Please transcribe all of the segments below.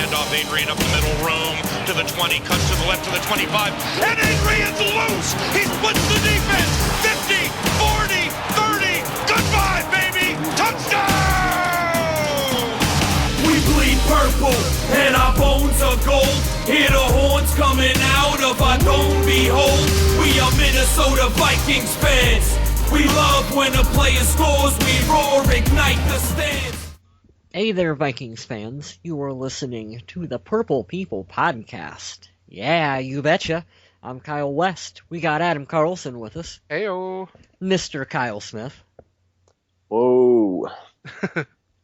handoff. Adrian up the middle, room to the 20, cuts to the left to the 25, and Adrian's loose. He splits the defense. 50, 40, 30. Goodbye, baby. Touchdown! We bleed purple and our bones are gold. Hear the horns coming out of our dome. Behold, we are Minnesota Vikings fans. We love when a player scores. We roar, ignite the stands. Hey there, Vikings fans. You are listening to the Purple People Podcast. Yeah, you betcha. I'm Kyle West. We got Adam Carlson with us. Heyo. Mr. Kyle Smith. Whoa.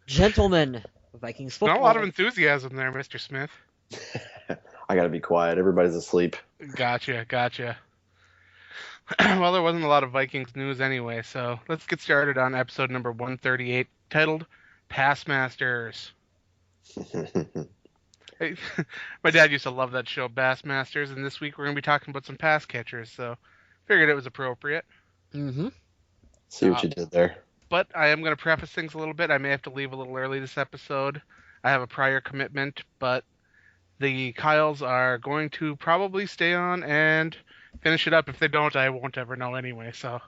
Gentlemen, Vikings football. Not a lot of enthusiasm there, Mr. Smith. I gotta be quiet. Everybody's asleep. Gotcha. Well, there wasn't a lot of Vikings news anyway, so let's get started on episode number 138, titled Bassmasters. Hey, my dad used to love that show, Bassmasters, and this week we're going to be talking about some pass catchers, so figured it was appropriate. Mm-hmm. See what you did there. But I am going to preface things a little bit. I may have to leave a little early this episode. I have a prior commitment, but the Kyles are going to probably stay on and finish it up. If they don't, I won't ever know anyway, so...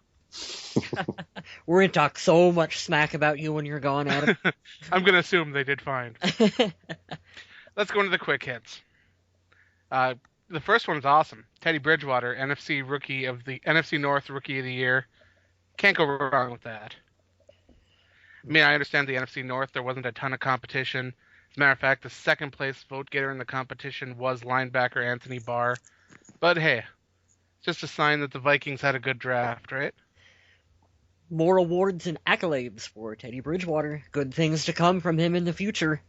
We're going to talk so much smack about you when you're gone, Adam. I'm going to assume they did fine. Let's go into the quick hits. The first one's awesome. Teddy Bridgewater, NFC North Rookie of the Year. Can't go wrong with that. I mean, I understand the NFC North, there wasn't a ton of competition. As a matter of fact, the second place vote getter in the competition was linebacker Anthony Barr. But hey, just a sign that the Vikings had a good draft, right? More awards and accolades for Teddy Bridgewater. Good things to come from him in the future.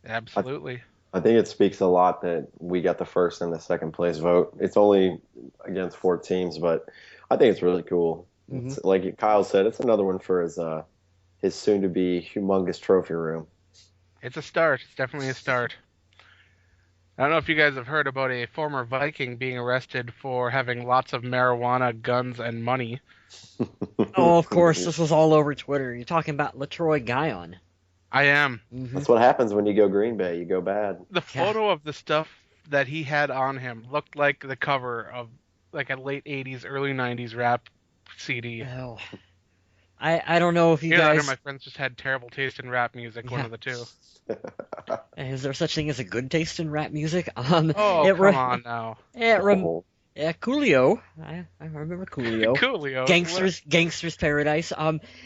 Absolutely. I think it speaks a lot that we got the first and the second place vote. It's only against 4 teams, but I think it's really cool. Mm-hmm. It's, like Kyle said, it's another one for his soon-to-be humongous trophy room. It's a start. It's definitely a start. I don't know if you guys have heard about a former Viking being arrested for having lots of marijuana, guns, and money. Oh, of course, this was all over Twitter. You're talking about LaTroy Guion. I am. Mm-hmm. That's what happens when you go Green Bay. You go bad. The photo of the stuff that he had on him looked like the cover of like a late 80s, early 90s rap CD. Oh. I don't know if you Either guys... that or my friends just had terrible taste in rap music, one of the two. Is there such thing as a good taste in rap music? Come on now. Yeah, Coolio. I remember Coolio. Coolio. Gangster's Paradise.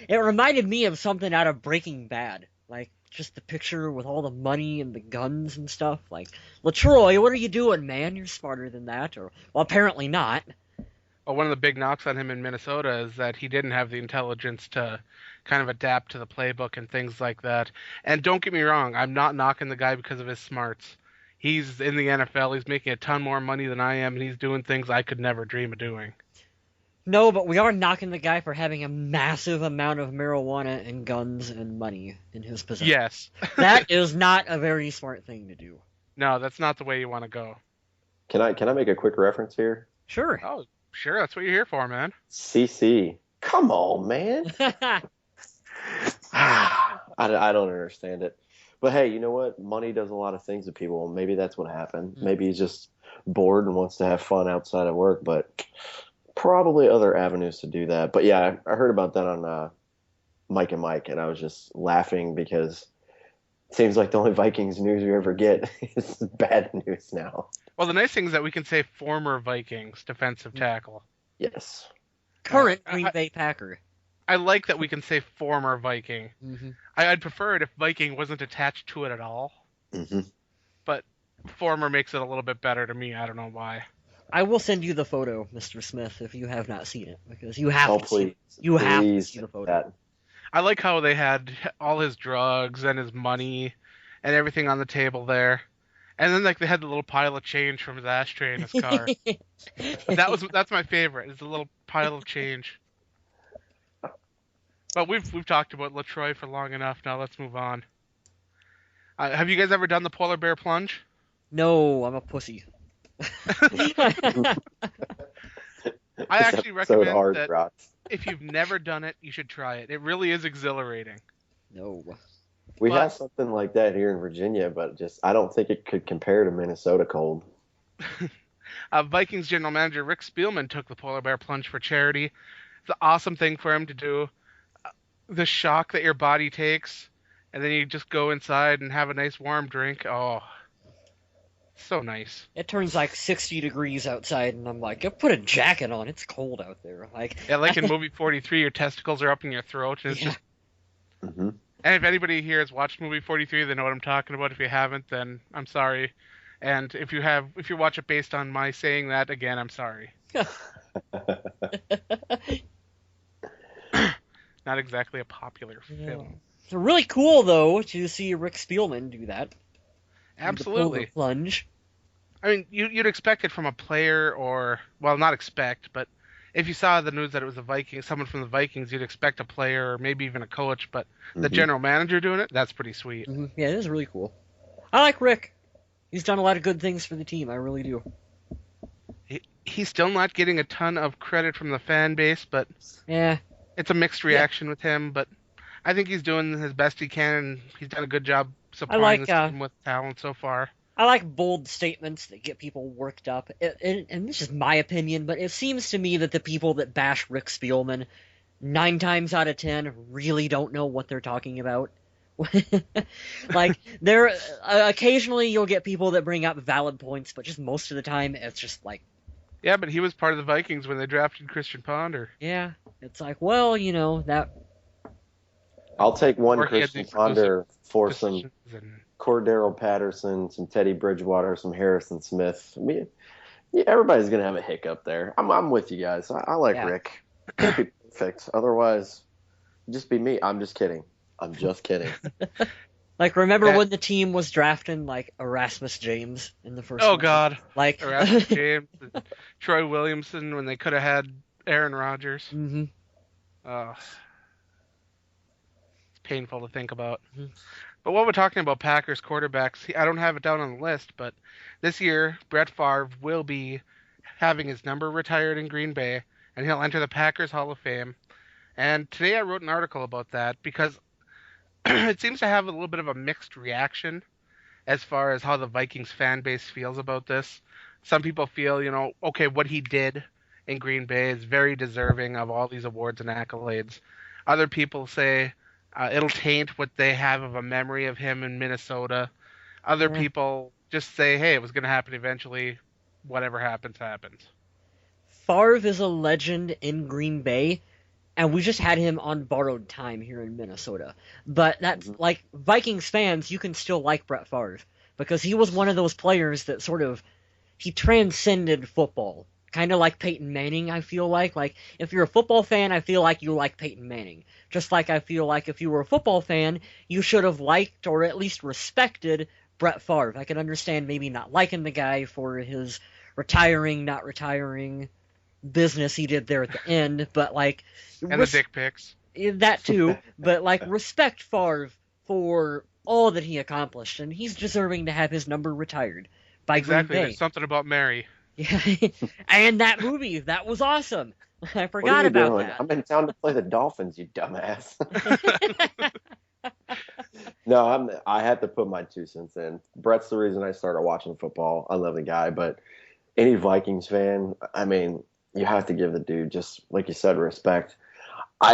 It reminded me of something out of Breaking Bad. Like, just the picture with all the money and the guns and stuff. Like, LaTroy, what are you doing, man? You're smarter than that. Or, well, apparently not. Well, one of the big knocks on him in Minnesota is that he didn't have the intelligence to kind of adapt to the playbook and things like that. And don't get me wrong, I'm not knocking the guy because of his smarts. He's in the NFL, he's making a ton more money than I am, and he's doing things I could never dream of doing. No, but we are knocking the guy for having a massive amount of marijuana and guns and money in his possession. Yes. That is not a very smart thing to do. No, that's not the way you want to go. Can I make a quick reference here? Sure. Oh, sure, that's what you're here for, man. CC. Come on, man. I don't understand it. But hey, you know what? Money does a lot of things to people. Maybe that's what happened. Maybe he's just bored and wants to have fun outside of work, but probably other avenues to do that. But yeah, I heard about that on Mike and Mike, and I was just laughing because it seems like the only Vikings news we ever get is bad news now. Well, the nice thing is that we can say former Vikings defensive tackle. Yes. Current Green Bay Packer. I like that we can say former Viking. Mm-hmm. I'd prefer it if Viking wasn't attached to it at all. Mm-hmm. But former makes it a little bit better to me. I don't know why. I will send you the photo, Mr. Smith, if you have not seen it, because you have to please, see. You have to please see the photo. that. I like how they had all his drugs and his money and everything on the table there. And then like they had the little pile of change from his ashtray in his car. That's my favorite, is the little pile of change. But we've talked about LaTroy for long enough. Now let's move on. Have you guys ever done the polar bear plunge? No, I'm a pussy. I actually recommend that Rock. if you've never done it, you should try it. It really is exhilarating. No. We But- have something like that here in Virginia, but just I don't think it could compare to Minnesota cold. Vikings general manager Rick Spielman took the polar bear plunge for charity. It's an awesome thing for him to do. The shock that your body takes, and then you just go inside and have a nice warm drink. Oh, so nice. It turns like 60 degrees outside, and I'm like, put a jacket on. It's cold out there. Like, Yeah, like in movie 43, your testicles are up in your throat, and it's yeah. just. Hmm. And if anybody here has watched movie 43, they know what I'm talking about. If you haven't, then I'm sorry. And if you watch it based on my saying that, again, I'm sorry. Not exactly a popular film. It's really cool though to see Rick Spielman do that. Do the Absolutely. polar plunge. I mean, you'd expect it from a player, or well, not expect, but if you saw the news that it was someone from the Vikings, you'd expect a player or maybe even a coach. But the general manager doing it, that's pretty sweet. Yeah, it is really cool. I like Rick. He's done a lot of good things for the team. I really do. He's still not getting a ton of credit from the fan base, but Yeah. it's a mixed reaction with him. But I think he's doing his best he can, and he's done a good job supplying like, this team with talent so far. I like bold statements that get people worked up. And this is my opinion, but it seems to me that the people that bash Rick Spielman 9 times out of 10 really don't know what they're talking about. Like, there occasionally you'll get people that bring up valid points, but just most of the time it's just like, Yeah, but he was part of the Vikings when they drafted Christian Ponder. yeah, it's like, well, that. I'll take one Or he had Christian the Ponder for some Decisions and- Cordero Patterson, some Teddy Bridgewater, some Harrison Smith. Yeah, everybody's gonna have a hiccup there. I'm with you guys. I like Yeah. Rick. Can't be perfect. Otherwise, just be me. I'm just kidding. I'm just kidding. Like, remember Yeah. when the team was drafting, like, Erasmus James in the first Oh round? God, Like, Erasmus James, and Troy Williamson when they could have had Aaron Rodgers. hmm It's painful to think about. Mhm. But while we're talking about Packers quarterbacks, I don't have it down on the list, but this year Brett Favre will be having his number retired in Green Bay, and he'll enter the Packers Hall of Fame. And today I wrote an article about that because it seems to have a little bit of a mixed reaction as far as how the Vikings fan base feels about this. Some people feel, okay, what he did in Green Bay is very deserving of all these awards and accolades. Other people say it'll taint what they have of a memory of him in Minnesota. Other Yeah. people just say, hey, it was going to happen eventually. Whatever happens, happens. Favre is a legend in Green Bay, and we just had him on borrowed time here in Minnesota. But that's like Vikings fans, you can still like Brett Favre because he was one of those players that he transcended football. Kind of like Peyton Manning, I feel like. Like, if you're a football fan, I feel like you like Peyton Manning. Just like I feel like if you were a football fan, you should have liked or at least respected Brett Favre. I can understand maybe not liking the guy for his retiring, not retiring business he did there at the end, but like... And the dick pics. That too, but like respect Favre for all that he accomplished, and he's deserving to have his number retired by Exactly. Green Bay. There's something about Mary. Yeah, and that movie, that was awesome. I What are forgot you about doing? that. I'm in town to play the Dolphins, you dumbass. No, I had to put my 2 cents in. Brett's the reason I started watching football. I love the guy, but any Vikings fan, I mean, you have to give the dude, just like you said, respect.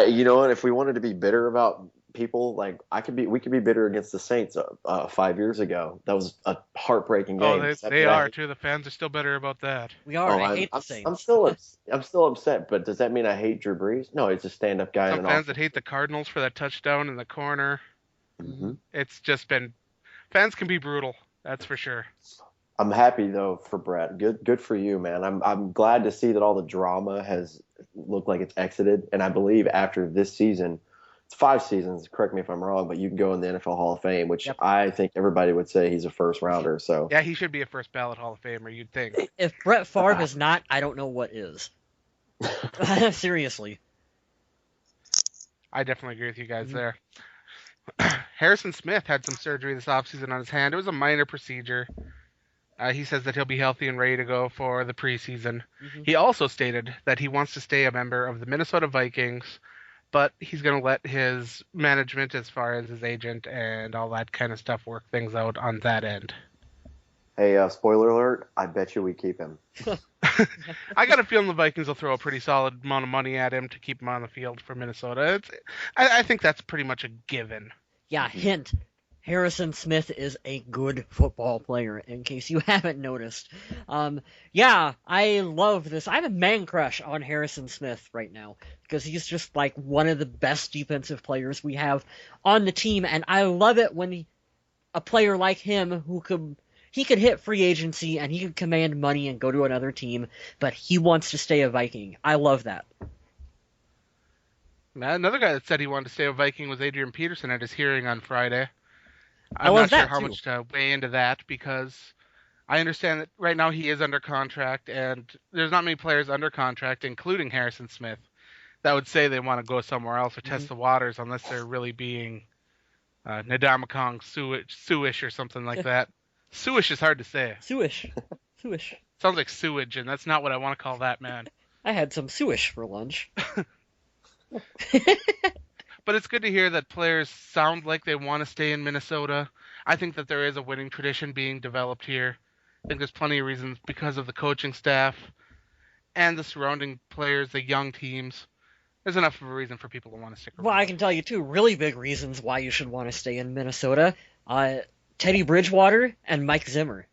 You know what? If we wanted to be bitter about people, like we could be bitter against the Saints 5 years ago. That was a heartbreaking game. Oh, they are too. The fans are still bitter about that. We are. Oh, I hate the I'm Saints. I'm still upset. But does that mean I hate Drew Brees? No, he's a stand-up guy. Some in an fans office. that hate the Cardinals for that touchdown in the corner. Mm-hmm. It's just been fans can be brutal. That's for sure. I'm happy though for Brett. Good for you, man. I'm glad to see that all the drama has looked like it's exited, and I believe after this season, it's 5 seasons. Correct me if I'm wrong, but you can go in the NFL Hall of Fame, which Yep. I think everybody would say he's a first rounder. So Yeah, he should be a first ballot Hall of Famer. You'd think. If Brett Favre is not, I don't know what is. Seriously. I definitely agree with you guys there. Harrison Smith had some surgery this offseason on his hand. It was a minor procedure. He says that he'll be healthy and ready to go for the preseason. Mhm. He also stated that he wants to stay a member of the Minnesota Vikings but he's going to let his management, as far as his agent and all that kind of stuff, work things out on that end. Hey, spoiler alert, I bet you we keep him. I got a feeling the Vikings will throw a pretty solid amount of money at him to keep him on the field for Minnesota. I think that's pretty much a given. Yeah, hint. Harrison Smith is a good football player, in case you haven't noticed. Yeah, I love this. I have a man crush on Harrison Smith right now, because he's just like one of the best defensive players we have on the team, and I love it when a player like him he could hit free agency and he could command money and go to another team, but he wants to stay a Viking. I love that. Another guy that said he wanted to stay a Viking was Adrian Peterson at his hearing on Friday. I I'm love not sure that, how too. much to weigh into that because I understand that right now he is under contract, and there's not many players under contract, including Harrison Smith, that would say they want to go somewhere else or test the waters unless they're really being Nadamakong Suish or something like that. Suish is hard to say. Suish. Suish. Sounds like sewage, and that's not what I want to call that man. I had some suish for lunch. But it's good to hear that players sound like they want to stay in Minnesota. I think that there is a winning tradition being developed here. I think there's plenty of reasons because of the coaching staff and the surrounding players, the young teams. There's enough of a reason for people to want to stick around. Well, I can tell you two really big reasons why you should want to stay in Minnesota. Teddy Bridgewater and Mike Zimmer.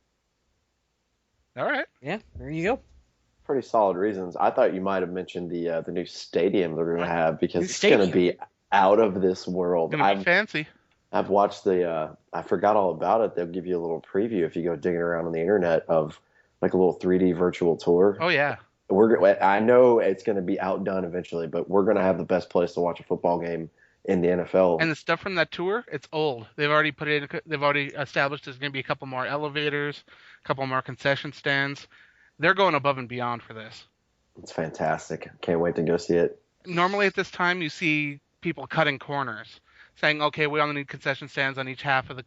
All right. Yeah, there you go. Pretty solid reasons. I thought you might have mentioned the new stadium they're going to have because New it's going to stadium. be out of this world. Gonna be fancy. I've watched I forgot all about it. They'll give you a little preview if you go digging around on the internet of like a little 3D virtual tour. Oh yeah. I know it's going to be outdone eventually, but we're going to have the best place to watch a football game in the NFL. And the stuff from that tour, it's old. They've already established there's going to be a couple more elevators, a couple more concession stands. They're going above and beyond for this. It's fantastic. Can't wait to go see it. Normally at this time you see people cutting corners, saying, "Okay, we only need concession stands on each half of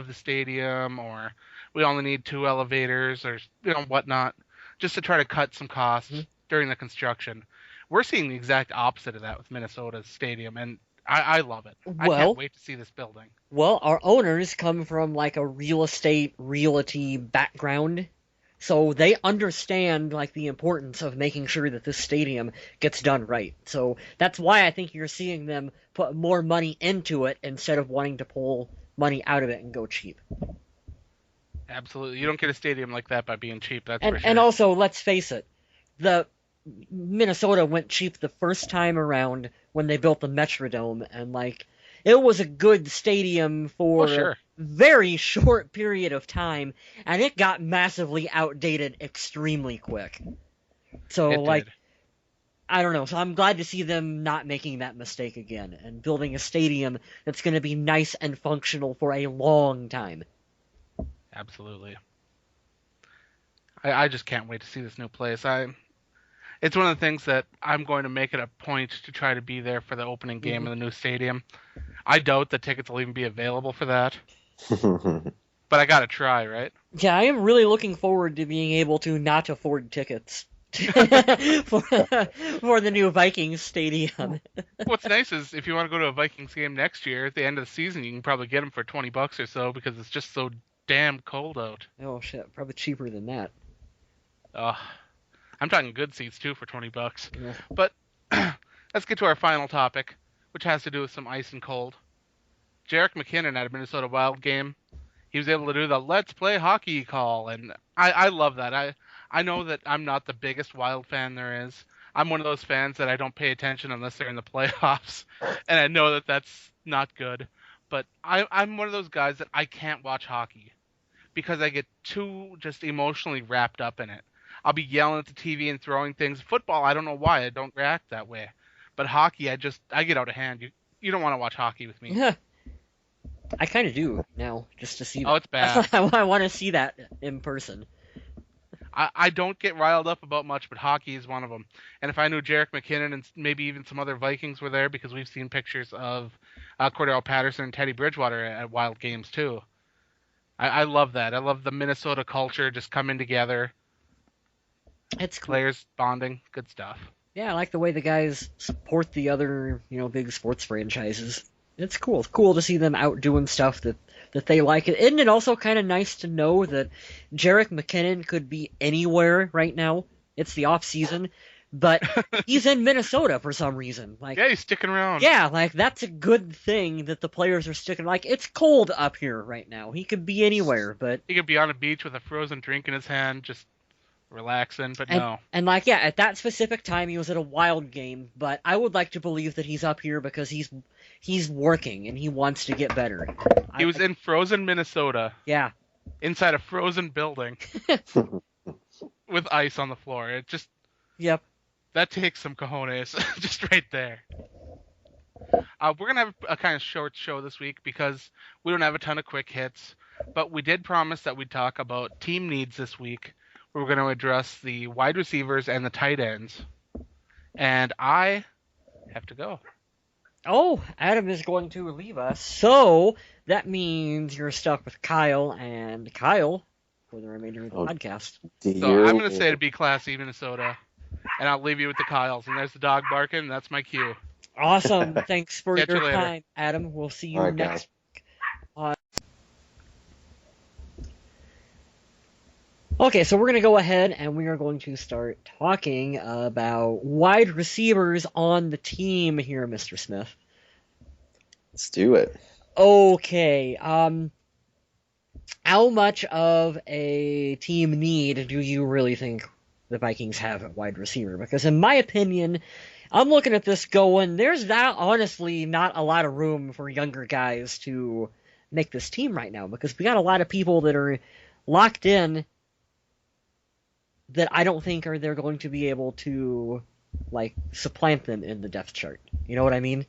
the stadium, or we only need 2 elevators, or whatnot," just to try to cut some costs during the construction. We're seeing the exact opposite of that with Minnesota's stadium, and I love it. I Well- can't wait to see this building. Well, our owners come from like a real estate, realty background, so they understand like the importance of making sure that this stadium gets done right. So that's why I think you're seeing them put more money into it instead of wanting to pull money out of it and go cheap. Absolutely. You don't get a stadium like that by being cheap, that's for And sure. and also, let's face it, the Minnesota went cheap the first time around when they built the Metrodome, and like it was a good stadium for Oh, sure. a very short period of time, and it got massively outdated extremely quick. So It like did. I don't know. So I'm glad to see them not making that mistake again and building a stadium that's going to be nice and functional for a long time. Absolutely. I just can't wait to see this new place. It's one of the things that I'm going to make it a point to try to be there for the opening game of the new stadium. I doubt the tickets will even be available for that, but I gotta try, right? Yeah, I am really looking forward to being able to not afford tickets for the new Vikings stadium. What's nice is if you want to go to a Vikings game next year, at the end of the season, you can probably get them for $20 or so because it's just so damn cold out. Oh shit, probably cheaper than that. I'm talking good seats too for $20. Yeah. But let's get to our final topic, which has to do with some ice and cold. Jerick McKinnon at a Minnesota Wild game, he was able to do the "Let's play hockey" call, and I love that. I know that I'm not the biggest Wild fan there is. I'm one of those fans that I don't pay attention unless they're in the playoffs, and I know that that's not good. But I'm one of those guys that I can't watch hockey because I get too just emotionally wrapped up in it. I'll be yelling at the TV and throwing things. Football, I don't know why I don't react that way, but hockey, I get out of hand. You don't want to watch hockey with me. Yeah. I kind of do now, just to see that. Oh, it's bad. I want to see that in person. I don't get riled up about much, but hockey is one of them. And if I knew Jerick McKinnon and maybe even some other Vikings were there, because we've seen pictures of Cordero Patterson and Teddy Bridgewater at Wild games too. I love that. I love the Minnesota culture just coming together. It's cool. Players bonding. Good stuff. Yeah, I like the way the guys support the other, big sports franchises. It's cool. It's cool to see them out doing stuff that they like. Isn't it also kind of nice to know that Jerick McKinnon could be anywhere right now? It's the off season, but he's in Minnesota for some reason. Like, Yeah, he's sticking around. yeah, like that's a good thing that the players are sticking. Like, it's cold up here right now. He could be anywhere, but He could be on a beach with a frozen drink in his hand, just relaxing, but no. and like, yeah, at that specific time he was at a Wild game, but I would like to believe that he's up here because he's working and he wants to get better. He was in frozen Minnesota, Yeah. inside a frozen building, with ice on the floor. It just, Yep. that takes some cojones, just right there. We're going to have a kind of short show this week because we don't have a ton of quick hits, but we did promise that we'd talk about team needs this week. We're going to address the wide receivers and the tight ends. And I have to go. Oh, Adam is going to leave us, so that means you're stuck with Kyle, and Kyle for the remainder of the podcast. So I'm going to say to be classy, Minnesota, and I'll leave you with the Kyles. And there's the dog barking, and that's my cue. Awesome. Thanks for Catch you your later. time, Adam. We'll see you All right, next guys. week. Okay, so we're going to go ahead and we are going to start talking about wide receivers on the team here, Mr. Smith. Let's do it. Okay, how much of a team need do you really think the Vikings have at wide receiver? Because in my opinion, I'm looking at this going, there's honestly not a lot of room for younger guys to make this team right now because we got a lot of people that are locked in that I don't think they're going to be able to supplant them in the depth chart. You know what I mean?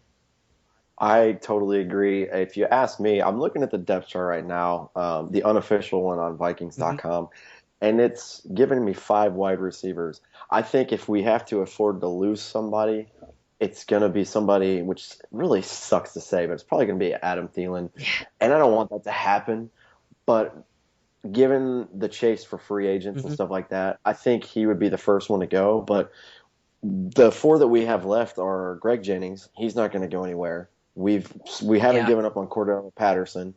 I totally agree. If you ask me, I'm looking at the depth chart right now, the unofficial one on Vikings.com, and it's giving me 5 wide receivers. I think if we have to afford to lose somebody, it's going to be somebody, which really sucks to say, but it's probably going to be Adam Thielen. Yeah. And I don't want that to happen, but given the chase for free agents and stuff like that, I think he would be the first one to go. But the 4 that we have left are Greg Jennings. He's not going to go anywhere. We haven't given up on Cordell Patterson.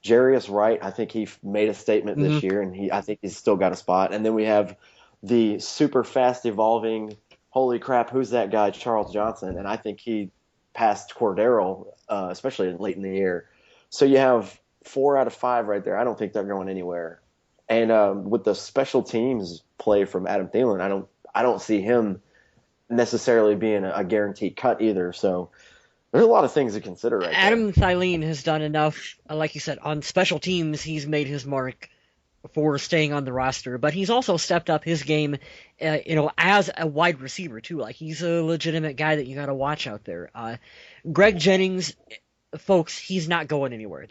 Jarius Wright, I think he made a statement this year, and I think he's still got a spot. And then we have the super fast evolving, holy crap, who's that guy, Charles Johnson? And I think he passed Cordero, especially late in the year. So you have 4 out of 5 right there. I don't think they're going anywhere. And with the special teams play from Adam Thielen, I don't see him necessarily being a guaranteed cut either. So there's a lot of things to consider right Adam Thielen has done enough, like you said, on special teams. He's made his mark for staying on the roster, but he's also stepped up his game, as a wide receiver too. Like, he's a legitimate guy that you got to watch out there. Greg Jennings, folks, he's not going anywhere.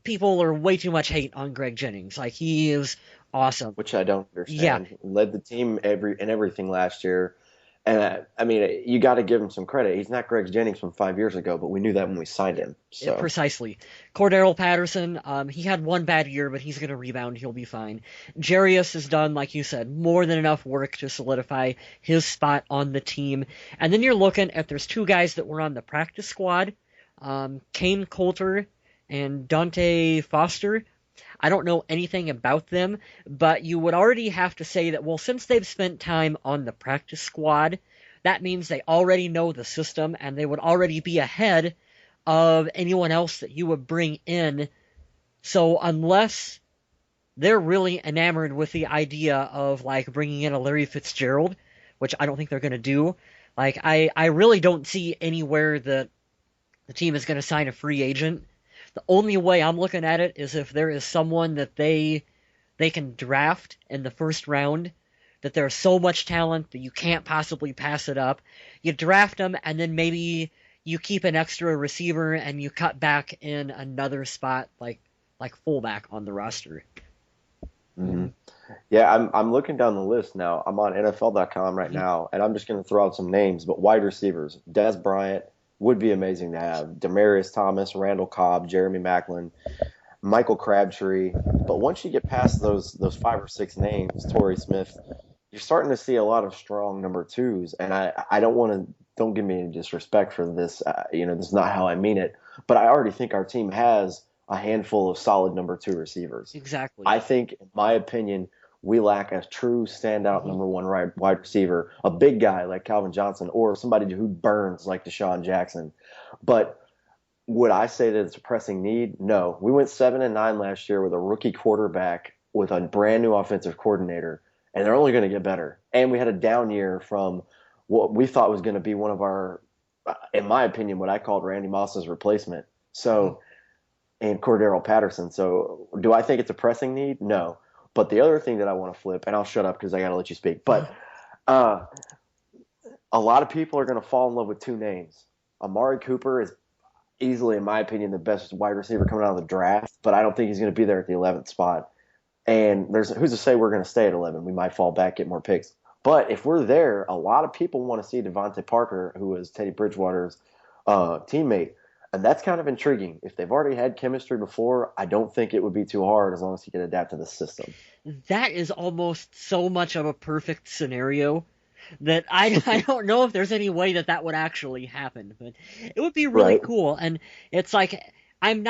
People are way too much hate on Greg Jennings. Like, he is awesome. Which I don't understand. Yeah. Led the team in everything last year. And I mean, you got to give him some credit. He's not Greg Jennings from 5 years ago, but we knew that when we signed him. So. Yeah, precisely. Cordero Patterson, he had one bad year, but he's going to rebound. He'll be fine. Jarius has done, like you said, more than enough work to solidify his spot on the team. And then you're looking at, there's 2 guys that were on the practice squad, Kane Coulter and Dante Foster. I don't know anything about them, but you would already have to say that, well, since they've spent time on the practice squad, that means they already know the system, and they would already be ahead of anyone else that you would bring in. So unless they're really enamored with the idea of, bringing in a Larry Fitzgerald, which I don't think they're going to do, I really don't see anywhere that the team is going to sign a free agent. The only way I'm looking at it is if there is someone that they can draft in the first round, that there's so much talent that you can't possibly pass it up. You draft them, and then maybe you keep an extra receiver and you cut back in another spot, like fullback on the roster. Mm-hmm. Yeah, I'm looking down the list now. I'm on NFL.com right now, and I'm just going to throw out some names. But wide receivers, Des Bryant would be amazing to have. Demaryius Thomas, Randall Cobb, Jeremy Maclin, Michael Crabtree. But once you get past those 5 or 6 names, Torrey Smith, you're starting to see a lot of strong number twos, and I don't give me any disrespect for this. This is not how I mean it, but I already think our team has a handful of solid number two receivers. Exactly. I think, in my opinion, we lack a true standout Mm-hmm. number one wide receiver, a big guy like Calvin Johnson, or somebody who burns like Deshaun Jackson. But would I say that it's a pressing need? No. We went 7-9 last year with a rookie quarterback with a brand new offensive coordinator, and they're only going to get better. And we had a down year from what we thought was going to be one of our, in my opinion, what I called Randy Moss's replacement. So, and Cordero Patterson. So, do I think it's a pressing need? No. But the other thing that I want to flip, and I'll shut up because I got to let you speak. But a lot of people are going to fall in love with two names. Amari Cooper is easily, in my opinion, the best wide receiver coming out of the draft, but I don't think he's going to be there at the 11th spot. And who's to say we're going to stay at 11? We might fall back, get more picks. But if we're there, a lot of people want to see Devontae Parker, who was Teddy Bridgewater's teammate. And that's kind of intriguing. If they've already had chemistry before, I don't think it would be too hard as long as he can adapt to the system. That is almost so much of a perfect scenario that I don't know if there's any way that would actually happen, but it would be really Right. cool. And it's like I'm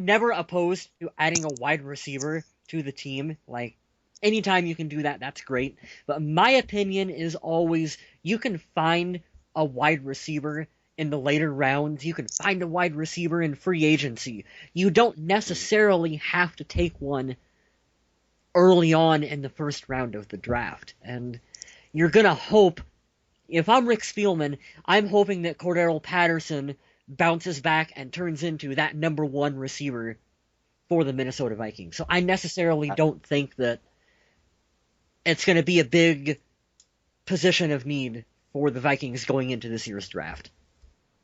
never opposed to adding a wide receiver to the team. Like anytime you can do that, that's great. But my opinion is always you can find a wide receiver in the later rounds. You can find a wide receiver in free agency. You don't necessarily have to take one early on in the first round of the draft. And you're going to hope, if I'm Rick Spielman, I'm hoping that Cordero Patterson bounces back and turns into that number one receiver for the Minnesota Vikings. So I necessarily don't think that it's going to be a big position of need for the Vikings going into this year's draft.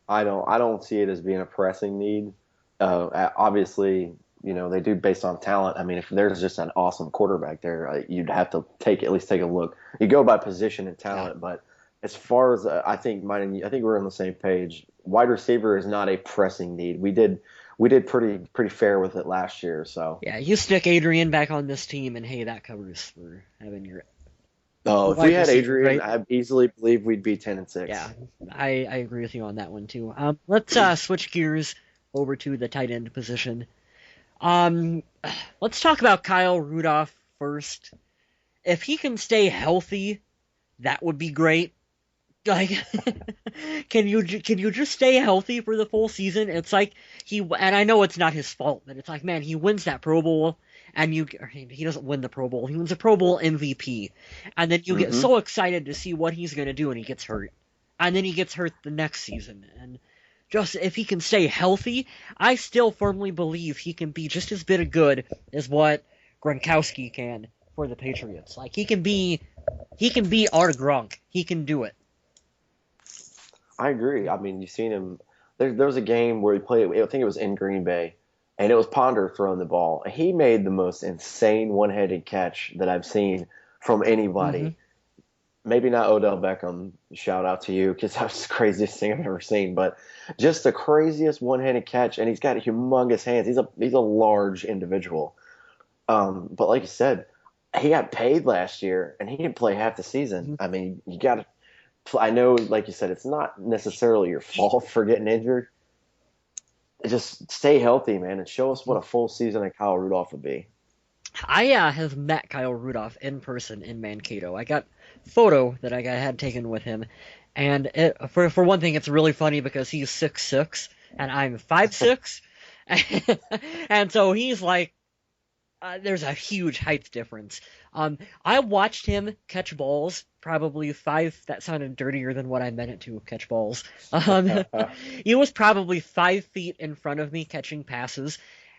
I don't see it as being a pressing need. Obviously, they do based on talent. I mean, if there's just an awesome quarterback there, you'd have to at least take a look. You go by position and talent, but as far as I think we're on the same page. Wide receiver is not a pressing need. We did pretty fair with it last year. So yeah, you stick Adrian back on this team, and hey, that covers for having your. Oh, if we had receiver, Adrian, right? I easily believe we'd be 10-6. Yeah, I agree with you on that one too. Let's switch gears over to the tight end position. Let's talk about Kyle Rudolph first. If he can stay healthy, that would be great. Like, can you just stay healthy for the full season? It's like and I know it's not his fault, but it's like, man, he wins that Pro Bowl, and he doesn't win the Pro Bowl. He wins a Pro Bowl MVP, and then you get so excited to see what he's gonna do, and he gets hurt, and then he gets hurt the next season, and just if he can stay healthy, I still firmly believe he can be just as bit of good as what Gronkowski can for the Patriots. Like he can be our Gronk. He can do it. I agree. I mean, you've seen him. There was a game where he played. I think it was in Green Bay, and it was Ponder throwing the ball. He made the most insane one-handed catch that I've seen from anybody. Maybe not Odell Beckham. Shout out to you, because that was the craziest thing I've ever seen. But just the craziest one-handed catch, and he's got humongous hands. He's a large individual. But like you said, he got paid last year, and he didn't play half the season. I mean, you got to. I know, like you said, it's not necessarily your fault for getting injured. Just stay healthy, man, and show us what a full season of Kyle Rudolph would be. I have met Kyle Rudolph in person in Mankato. I got a photo that I had taken with him, and for one thing, it's really funny because he's 6'6", and I'm 5'6", and so he's like, there's a huge height difference. I watched him catch balls, probably that sounded dirtier than what I meant it to, catch balls. He was probably 5 feet in front of me catching passes,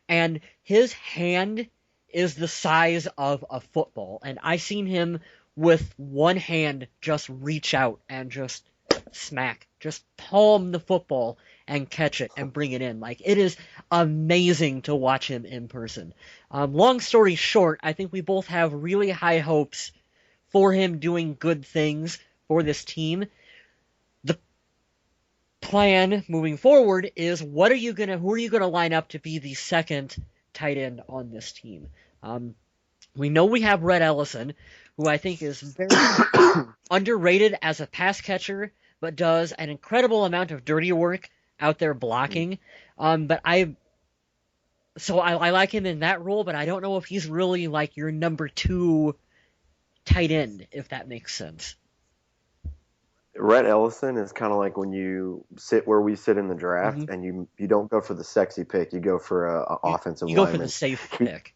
and his hand is the size of a football, and I seen him with one hand just reach out and just palm the football and catch it and bring it in. Like, it is amazing to watch him in person. Long story short, I think we both have really high hopes for him doing good things for this team. The plan moving forward is who are you gonna line up to be the second tight end on this team? We know we have Rhett Ellison, who I think is very underrated as a pass catcher, but does an incredible amount of dirty work out there blocking. But I like him in that role, but I don't know if he's really like your number 2 tight end, if that makes sense. Rhett Ellison is kind of like when you sit where we sit in the draft, Mhm. and you don't go for the sexy pick, you go for a offensive You go for lineman. the safe pick.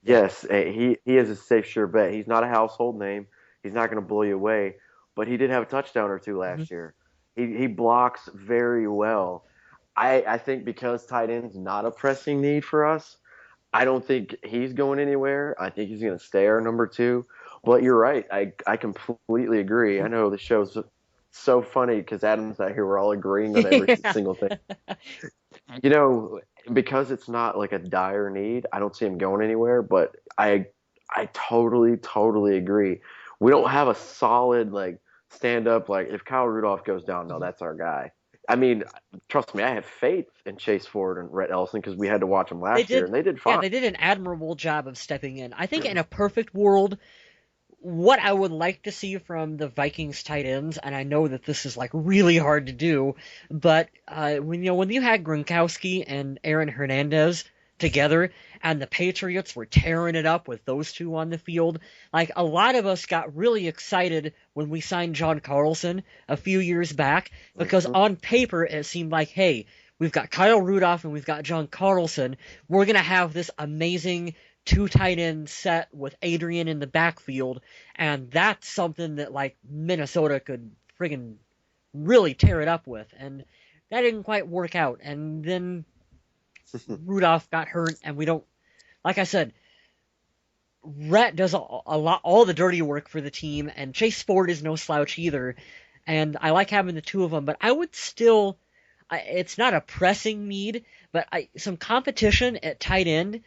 Yes, he is a safe, sure bet. He's not a household name. He's not going to blow you away, but he did have a touchdown or two last year. He blocks very well. I think because tight end's not a pressing need for us, I don't think he's going anywhere. I think he's going to stay our number 2. But you're right. I completely agree. I know the show's so funny because Adam's not here. We're all agreeing on every Yeah. single thing. You know, because it's not like a dire need, I don't see him going anywhere. But I totally agree. We don't have a solid like stand up like if Kyle Rudolph goes down, no, that's our guy. I mean, trust me, I have faith in Chase Ford and Rhett Ellison because we had to watch them last year, and they did Yeah, fine. they did an admirable job of stepping in. I think in a perfect world, what I would like to see from the Vikings tight ends, and I know that this is like really hard to do, but when you had Gronkowski and Aaron Hernandez together, and the Patriots were tearing it up with those two on the field, like a lot of us got really excited when we signed John Carlson a few years back, because on paper it seemed like, hey, we've got Kyle Rudolph and we've got John Carlson, we're gonna have this amazing 2 tight end set with Adrian in the backfield, and that's something that like Minnesota could friggin' really tear it up with, and that didn't quite work out. And then Rudolph got hurt, and we don't, like I said, Rhett does a lot, all the dirty work for the team, and Chase Ford is no slouch either. And I like having the 2 of them, but I would still, it's not a pressing need, but some competition at tight end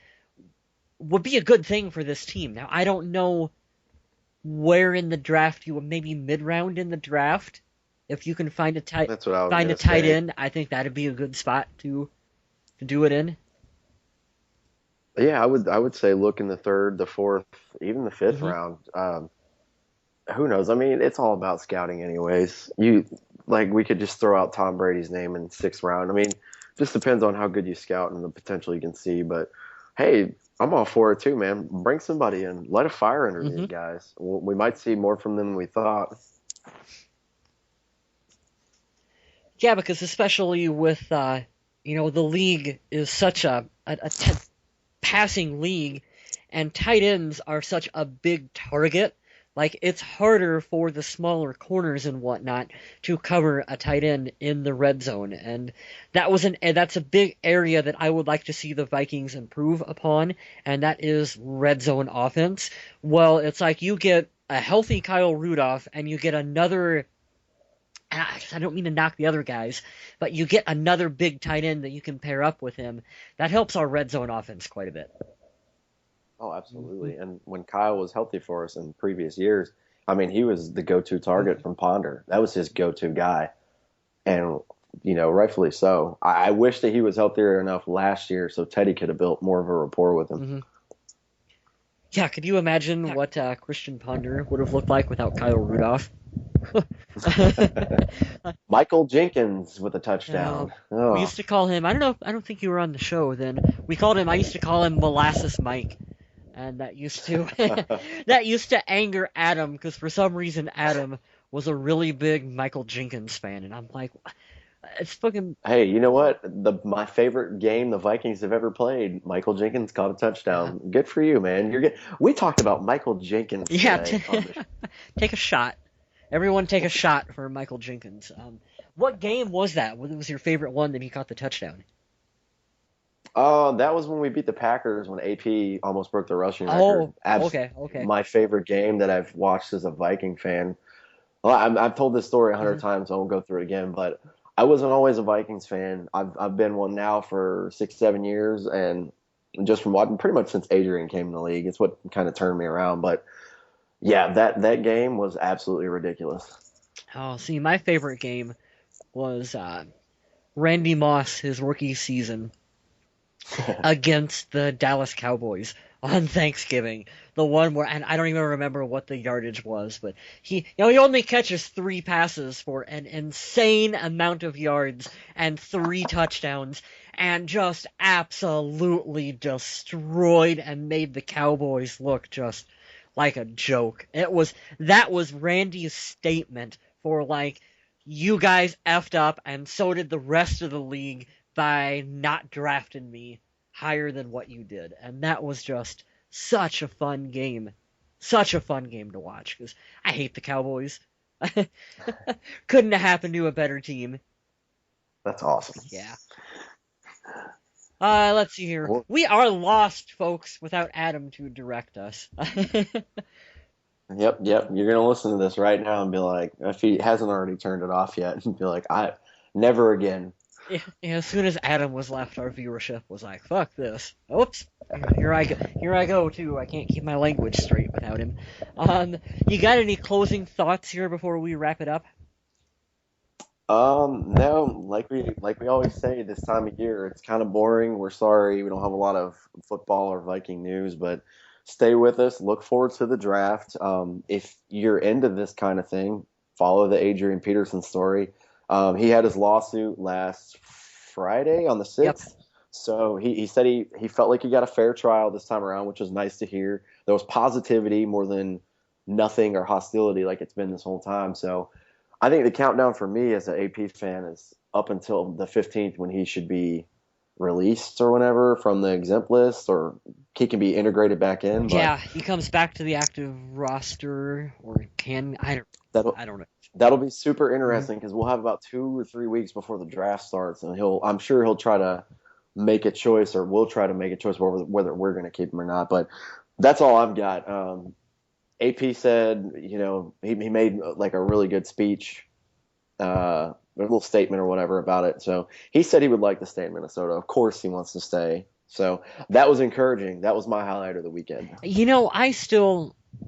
would be a good thing for this team. Now, I don't know where in the draft you would, maybe mid-round in the draft. If you can find a tight end, I think that'd be a good spot to do it in. Yeah, I would say look in the 3rd, the 4th, even the 5th round. Who knows? I mean, it's all about scouting, anyways. We could just throw out Tom Brady's name in 6th round. I mean, just depends on how good you scout and the potential you can see. But hey, I'm all for it too, man. Bring somebody in, light a fire under these guys. We might see more from them than we thought. Yeah, because especially with the league is such a passing league, and tight ends are such a big target. Like, it's harder for the smaller corners and whatnot to cover a tight end in the red zone, and that's a big area that I would like to see the Vikings improve upon, and that is red zone offense. Well, it's like you get a healthy Kyle Rudolph, and you get another. I don't mean to knock the other guys, but you get another big tight end that you can pair up with him. That helps our red zone offense quite a bit. Oh, absolutely. And when Kyle was healthy for us in previous years, I mean, he was the go-to target from Ponder. That was his go-to guy. And, rightfully so. I wish that he was healthier enough last year so Teddy could have built more of a rapport with him. Yeah, could you imagine what Christian Ponder would have looked like without Kyle Rudolph? Michael Jenkins with a touchdown. We used to call him, I don't think you were on the show then. I used to call him Molasses Mike. And that used to anger Adam, because for some reason Adam was a really big Michael Jenkins fan, and I'm like, it's fucking. Hey, you know what? My favorite game the Vikings have ever played, Michael Jenkins caught a touchdown. Yeah. Good for you, man. We talked about Michael Jenkins. Yeah, take a shot. Everyone, take a shot for Michael Jenkins. What game was that? What was your favorite one that he caught the touchdown? That was when we beat the Packers when AP almost broke the rushing record. Okay. My favorite game that I've watched as a Viking fan. Well, I've told this story 100 times, so I won't go through it again. But I wasn't always a Vikings fan. I've been one now for 6-7 years, and just from watching pretty much since Adrian came in the league, it's what kind of turned me around. But yeah, that game was absolutely ridiculous. Oh, see, my favorite game was Randy Moss, his rookie season. against the Dallas Cowboys on Thanksgiving. The one where, and I don't even remember what the yardage was, but he only catches 3 passes for an insane amount of yards and 3 touchdowns, and just absolutely destroyed and made the Cowboys look just like a joke. That was Randy's statement for like, you guys effed up, and so did the rest of the league by not drafting me higher than what you did. And that was just such a fun game. Such a fun game to watch, because I hate the Cowboys. Couldn't have happened to a better team. That's awesome. Yeah. Let's see here. We are lost, folks, without Adam to direct us. Yep. You're gonna listen to this right now and be like, if he hasn't already turned it off yet, and be like, I never again. Yeah, as soon as Adam was left, our viewership was like, "Fuck this!" Oops, here I go too. I can't keep my language straight without him. You got any closing thoughts here before we wrap it up? No, like we always say this time of year, it's kind of boring. We're sorry we don't have a lot of football or Viking news, but stay with us. Look forward to the draft. If you're into this kind of thing, follow the Adrian Peterson story. He had his lawsuit last Friday on the 6th. Yep. So he said he felt like he got a fair trial this time around, which was nice to hear. There was positivity more than nothing or hostility like it's been this whole time. So I think the countdown for me as an AP fan is up until the 15th when he should be released or whenever from the exempt list, or he can be integrated back in. But yeah, he comes back to the active roster, or I don't know. That'll be super interesting because we'll have about 2 or 3 weeks before the draft starts, and I'm sure he'll try to make a choice, or we'll try to make a choice whether we're going to keep him or not. But that's all I've got. AP said, he made like a really good speech, a little statement or whatever about it. So he said he would like to stay in Minnesota. Of course he wants to stay. So that was encouraging. That was my highlight of the weekend.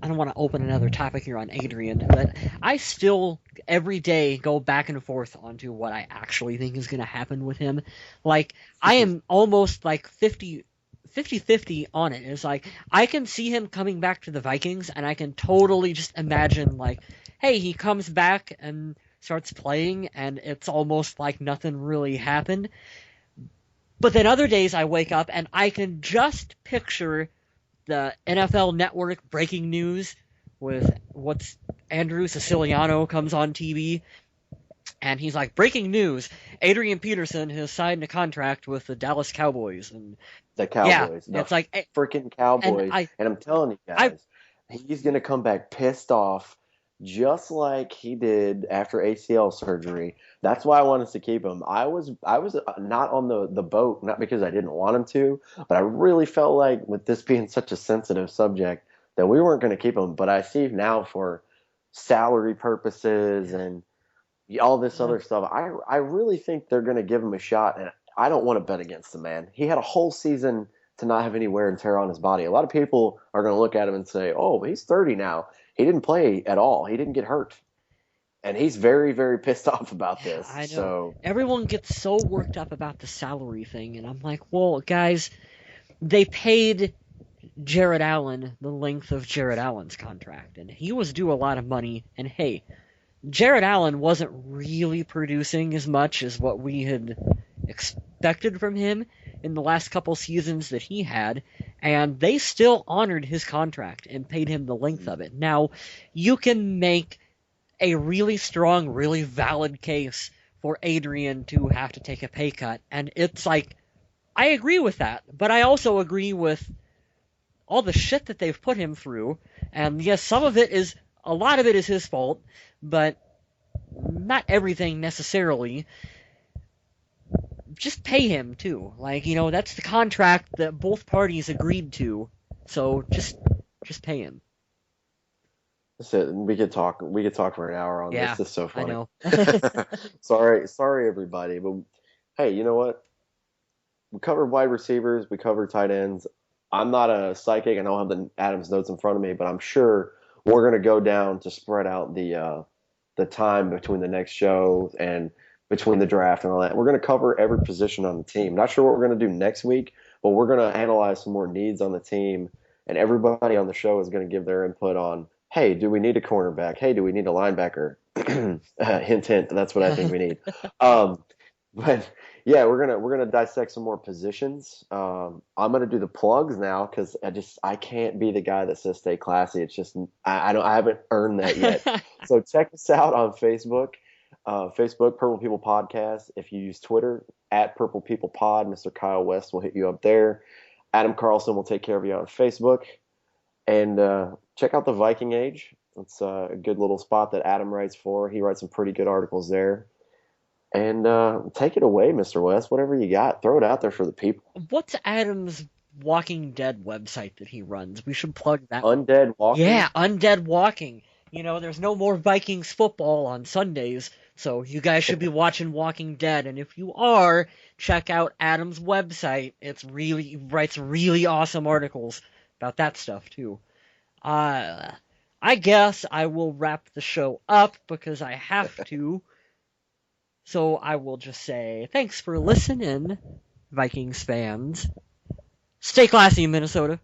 I don't want to open another topic here on Adrian, but I still every day go back and forth onto what I actually think is going to happen with him. Like, I am almost like 50-50 on it. It's like, I can see him coming back to the Vikings, and I can totally just imagine, like, hey, he comes back and starts playing, and it's almost like nothing really happened. But then other days I wake up, and I can just picture the NFL Network breaking news with Andrew Siciliano comes on TV, and he's like, breaking news, Adrian Peterson has signed a contract with the Dallas Cowboys. And the Cowboys. Yeah, it's like freaking Cowboys. And I'm telling you guys, he's going to come back pissed off just like he did after ACL surgery. That's why I wanted to keep him. I was not on the boat, not because I didn't want him to, but I really felt like with this being such a sensitive subject that we weren't going to keep him. But I see now for salary purposes and all this other stuff, I really think they're going to give him a shot. And I don't want to bet against the man. He had a whole season to not have any wear and tear on his body. A lot of people are going to look at him and say, oh, he's 30 now. He didn't play at all. He didn't get hurt. And he's very, very pissed off about this. I know. So everyone gets so worked up about the salary thing, and I'm like, well, guys, they paid Jared Allen the length of Jared Allen's contract, and he was due a lot of money. And hey, Jared Allen wasn't really producing as much as what we had expected from him in the last couple seasons that he had, and they still honored his contract and paid him the length of it. Now, you can make a really strong, really valid case for Adrian to have to take a pay cut, and it's like, I agree with that, but I also agree with all the shit that they've put him through, and yes, a lot of it is his fault, but not everything necessarily. Just pay him too. Like, that's the contract that both parties agreed to. So just pay him. That's it. We could talk for an hour on this. This is so funny. I know. Sorry everybody, but hey, you know what? We covered wide receivers, we covered tight ends. I'm not a psychic. I don't have the Adams notes in front of me, but I'm sure we're going to go down to spread out the time between the next show and between the draft and all that. We're going to cover every position on the team. Not sure what we're going to do next week, but we're going to analyze some more needs on the team, and everybody on the show is going to give their input on, hey, do we need a cornerback? Hey, do we need a linebacker? Hint, hint. That's what I think we need. But yeah, we're gonna dissect some more positions. I'm gonna do the plugs now because I can't be the guy that says stay classy. It's just I haven't earned that yet. So check us out on Facebook. Facebook, Purple People Podcast. If you use Twitter, at Purple People Pod, Mr. Kyle West will hit you up there. Adam Carlson will take care of you on Facebook. And check out the Viking Age. It's a good little spot that Adam writes for. He writes some pretty good articles there. And take it away, Mr. West. Whatever you got, throw it out there for the people. What's Adam's Walking Dead website that he runs? We should plug that. Undead Walking? Yeah, Undead Walking. You know, there's no more Vikings football on Sundays, so you guys should be watching Walking Dead. And if you are, check out Adam's website. He writes really awesome articles about that stuff, too. I guess I will wrap the show up because I have to. So I will just say, thanks for listening, Vikings fans. Stay classy, Minnesota.